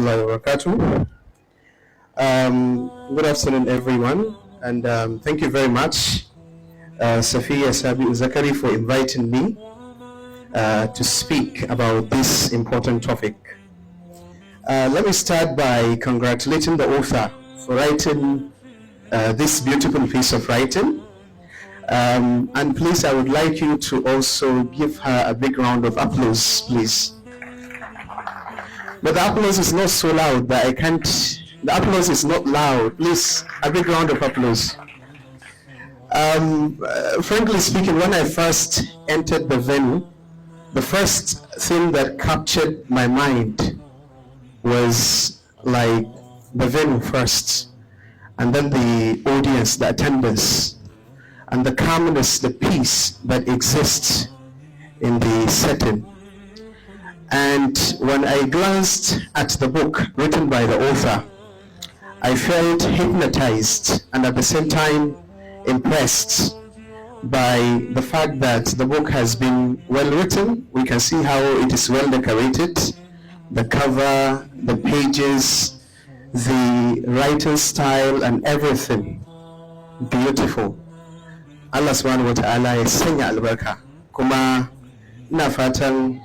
Wabarakatuh. Good afternoon, everyone, and thank you very much, Safiyya Sabi'u Zakari, for inviting me to speak about this important topic. Let me start by congratulating the author for writing this beautiful piece of writing. And please, I would like you to also give her a big round of applause, please. But the applause is not so loud that I can't. The applause is not loud. Please, a big round of applause. Frankly speaking, when I first entered the venue, the first thing that captured my mind was like the venue first, and then the audience, the attendance, and the calmness, the peace that exists in the setting. And when I glanced at the book written by the author, I felt hypnotized and at the same time impressed by the fact that the book has been well written. We can see how it is well decorated, the cover, the pages, the writing style, and everything. Beautiful. Allah subhanahu wa ta'ala ya sanya albarka. Kuma ina fatan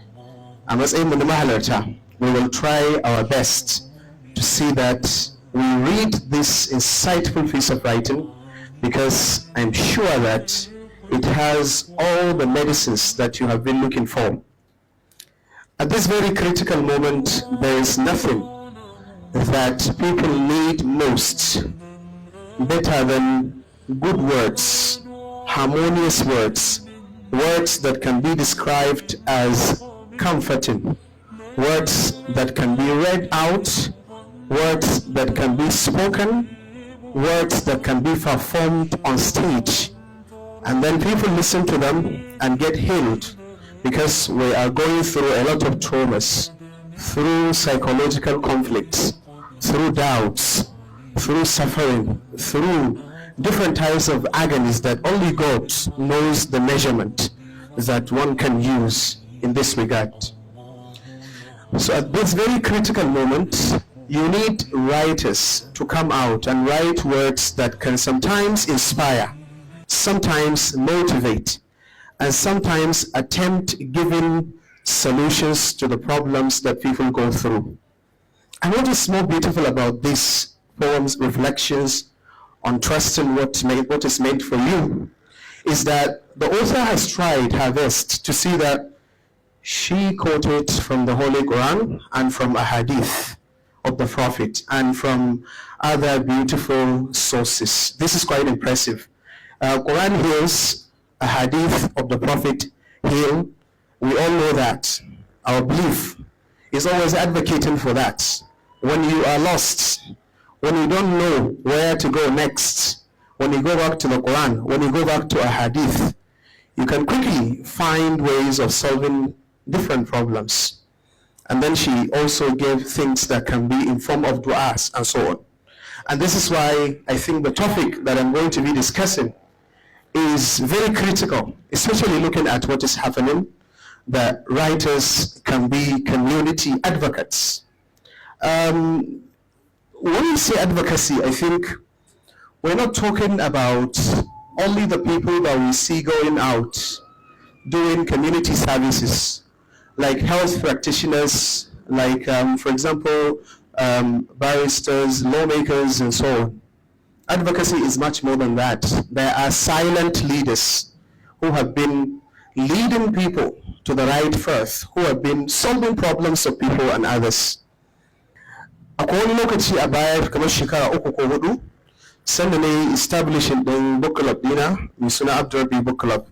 a matsayin mu na mahalarta, we will try our best to see that we read this insightful piece of writing, because I'm sure that it has all the medicines that you have been looking for. At this very critical moment, there is nothing that people need most better than good words, harmonious words, words that can be described as comforting, words that can be read out, words that can be spoken, words that can be performed on stage, and then people listen to them and get healed, because we are going through a lot of traumas, through psychological conflicts, through doubts, through suffering, through different types of agonies that only God knows the measurement that one can use in this regard. So at this very critical moment, you need writers to come out and write words that can sometimes inspire, sometimes motivate, and sometimes attempt giving solutions to the problems that people go through. And what is more beautiful about these poems, reflections on trusting what is made for you, is that the author has tried her best to see that she quoted from the Holy Quran and from a hadith of the Prophet and from other beautiful sources. This is quite impressive. Quran heals, a hadith of the Prophet heal. We all know that. Our belief is always advocating for that. When you are lost, when you don't know where to go next, when you go back to the Quran, when you go back to a hadith, you can quickly find ways of solving different problems. And then she also gave things that can be in form of du'as and so on. And this is why I think the topic that I'm going to be discussing is very critical, especially looking at what is happening, that writers can be community advocates. When we say advocacy, I think we're not talking about only the people that we see going out doing community services, like health practitioners, like, for example, barristers, lawmakers, and so on. Advocacy is much more than that. There are silent leaders who have been leading people to the right path, who have been solving problems of people and others. Akwai wani lokaci a baya kamar shekara 3 ko 4 sanda ne establishing din book club dina mai suna Abdurrabbi book club.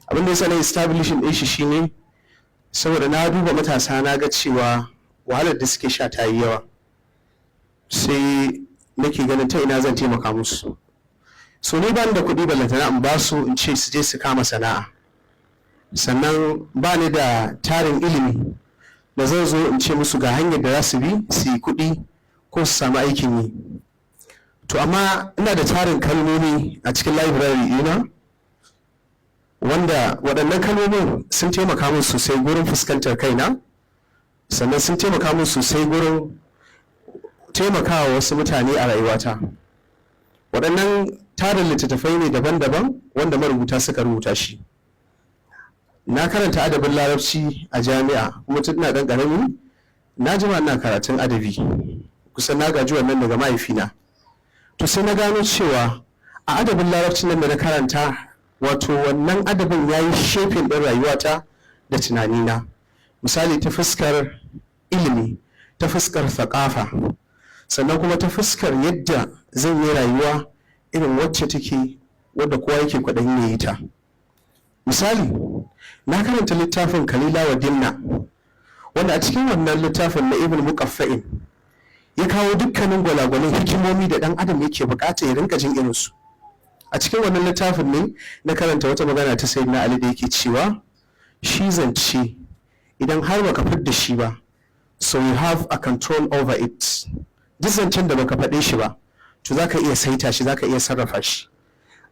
Abin da yasa ne establishing din shi shine saboda na duba matasa na ga cewa wahalar da suke sha ta yi yawa, sai nake ganin ta ina zan taimaka musu. So ni ban da kuɗi ballantana in ba su in ce su je su kama sana'a, sannan ba ni da tarin ilimi da zan zo in ce musu ga hanyar da za su bi su yi kuɗi ko su samu aikin yi. To amma ina da tarin kalmomi a cikin library ina wanda waɗannan kalmomin sun taimaka min sosai gurin fuskantar kaina, sannan sun taimaka min sosai gurin taimakawa wasu mutane a rayuwata. Waɗannan tarin littattafai ne daban-daban wanda marubuta suka rubuta shi. Na karanta adabin larabci a jami'a kuma tun ina ɗan ƙarami na jima ina karatun adabi, kusan na gaji wannan daga mahaifina. To sai na gano cewa a adabin larabci nan da na karanta, wato wannan adabin ya yi shaping ɗin rayuwata da tunanina. Misali ta fuskar ilimi, ta fuskar thaqafa, sannan kuma ta fuskar yadda zan yi rayuwa irin wacce take wadda kowa yake kwaɗayin ya yi ta. Misali, na karanta littafin Kalila wa Dimna, wanda a cikin wannan littafin na Ibn Muqaffa'in ya kawo dukkanin gwalagwalin hikimomi da ɗan adam yake bukata ya rinka jin irinsu. A cikin wannan littafin ne na karanta wata magana ta Sayyidina Ali da yake cewa shi zance idan har baka fidda shi ba, so you have a control over it. Duk zancen da baka faɗe shi ba, to zaka iya saita shi, zaka iya sarrafa shi.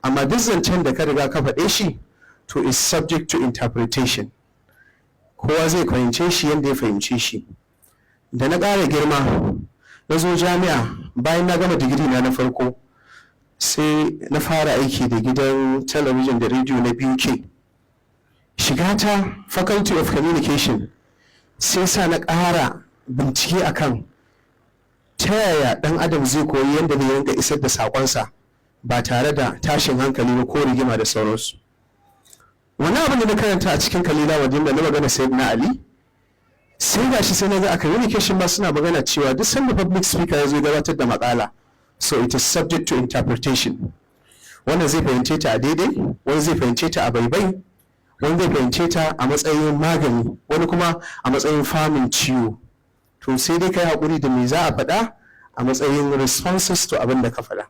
Amma duk zancen da ka riga ka faɗe shi, to is subject to interpretation. Kowa zai fahimce shi yadda ya fahimce shi. Da na ƙara girma, na zo jami'a bayan na gama digiri na farko, sai na fara aiki da gidan talabijin da rediyo na BUK. Shiga ta Faculty of Communication sai sa na ƙara bincike akan ta yaya ɗan adam zai koyi yadda zai rinka isar da saƙonsa ba tare da tashin hankali ba ko rigima da sauransu. Wani abin da na karanta a cikin Kalila wa Dimna na magana Sayyidina Ali, sai gashi sai na ga a communication ma suna magana cewa duk sanda public speaker ya zo gabatar da maƙala, so it is subject to interpretation. Wannan zai fahimce ta a daidai, wani zai fahimce ta a baibai, wani zai fahimce ta a matsayin magani, wani kuma a matsayin famin ciwo. To sai dai kai haƙuri da me za a faɗa a matsayin responses to abin da ka faɗa.